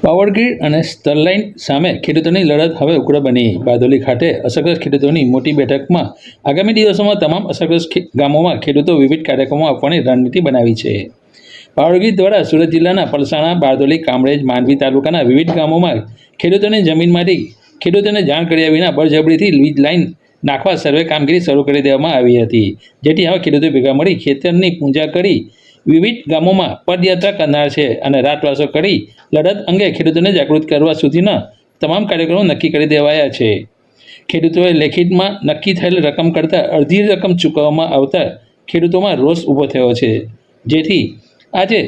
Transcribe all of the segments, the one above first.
Power Grid અને સ્ટરલાઇન સામે ખેડૂતોની લડત હવે ઉગ્ર બની. બારડોલી ખાતે અસરગ્રસ્ત ખેડૂતોની મોટી બેઠકમાં આગામી દિવસોમાં તમામ અસરગ્રસ્ત ગામોમાં ખેડૂતો વિવિધ કાર્યક્રમો આપવાની રણનીતિ બનાવી છે. પાવરગ્રીડ દ્વારા સુરત જિલ્લાના પલસાણા, બારડોલી, કામરેજ, માંડવી તાલુકાના વિવિધ ગામોમાં ખેડૂતોની જમીનમાંથી ખેડૂતોને જાણ કર્યા વિના બળજબરીથી વીજ લાઇન નાખવા સર્વે કામગીરી શરૂ કરી દેવામાં આવી હતી. જેથી હવે ખેડૂતો ભેગા મળી ખેતરની પૂજા કરી વિવિધ ગામોમાં પદયાત્રા કરનાર છે અને રાતવાસો કરી લડત અંગે ખેડૂતોને જાગૃત કરવા સુધીના તમામ કાર્યક્રમો નક્કી કરી દેવાયા છે. ખેડૂતોએ લેખિતમાં નક્કી થયેલ રકમ કરતાં અડધી રકમ ચૂકવવામાં આવતા ખેડૂતોમાં રોષ ઊભો થયો છે. જેથી આજે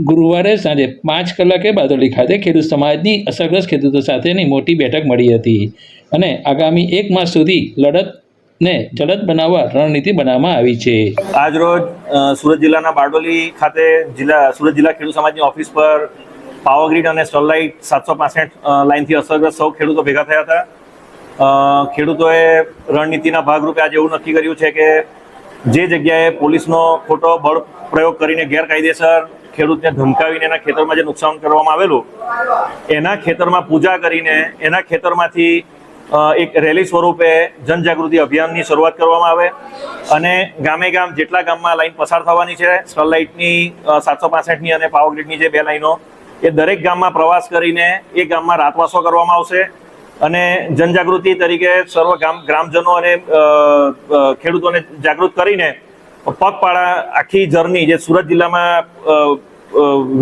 ગુરુવારે સાંજે 5 કલાકે બારડોલી ખાતે ખેડૂત સમાજની અસરગ્રસ્ત ખેડૂતો સાથેની મોટી બેઠક મળી હતી અને આગામી 1 માસ સુધી લડતને જલદ બનાવવા રણનીતિ બનાવવામાં આવી છે. આજ રોજ સુરત જિલ્લાના બારડોલી ખાતે સુરત જિલ્લા ખેડૂત સમાજની ઓફિસ પર પાવરગ્રીડ અને સ્ટરલાઇટ 765 લાઇનથી અસરગ્રસ્ત સૌ ખેડૂતો ભેગા થયા હતા. ખેડૂતોએ રણનીતિના ભાગરૂપે આજે એવું નક્કી કર્યું છે કે જે જગ્યાએ પોલીસનો ખોટો બળ પ્રયોગ કરીને ગેરકાયદેસર ખેડૂતને ધમકાવીને એના ખેતરમાં જે નુકસાન કરવામાં આવેલું એના ખેતરમાં પૂજા કરીને એના ખેતરમાંથી એક રેલી સ્વરૂપે જનજાગૃતિ અભિયાનની શરૂઆત કરવામાં આવે અને ગામે ગામ જેટલા ગામમાં લાઈન પસાર થવાની છે સ્ટરલાઇટની 765ની અને પાવરગ્રીડની જે 2 લાઈનો એ દરેક ગામમાં પ્રવાસ કરીને એ ગામમાં રાતવાસો કરવામાં આવશે અને જનજાગૃતિ તરીકે સર્વ ગ્રામજનો અને ખેડૂતોને જાગૃત કરીને પગપાળા આખી જર્ની જે સુરત જિલ્લામાં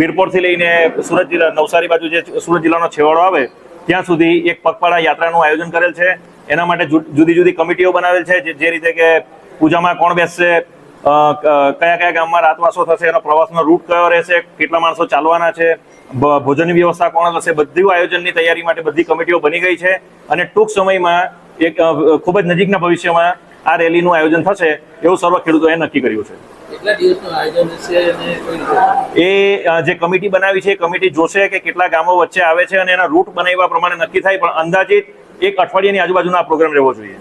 વીરપોરથી લઈને સુરત જિલ્લા નવસારી બાજુ જે સુરત જિલ્લાનો છેવાડો આવે ત્યાં સુધી એક પગપાળા યાત્રાનું આયોજન કરેલ છે. એના માટે જુદી જુદી કમિટીઓ બનાવેલ છે જે રીતે કે પૂજામાં કોણ બેસશે, કયા ગામમાં રાતવાસો થશે, એનો પ્રવાસનો રૂટ કયો રહેશે, કેટલા માણસો ચાલવાના છે, ભોજનની વ્યવસ્થા કોણ કરશે, બધું આયોજનની તૈયારી માટે બધી કમિટીઓ બની ગઈ છે અને ટૂંક સમયમાં એક ખૂબ જ નજીકના ભવિષ્યમાં આ રેલીનું આયોજન થશે એવું સર્વ ખેડૂતોએ નક્કી કર્યું છે. એ જે કમિટી બનાવી છે એ કમિટી જોશે કે કેટલા ગામો વચ્ચે આવે છે અને એના રૂટ બનાવ્યા પ્રમાણે નક્કી થાય, પણ અંદાજિત 1 અઠવાડિયાની આજુબાજુનો આ પ્રોગ્રામ રહેવો જોઈએ.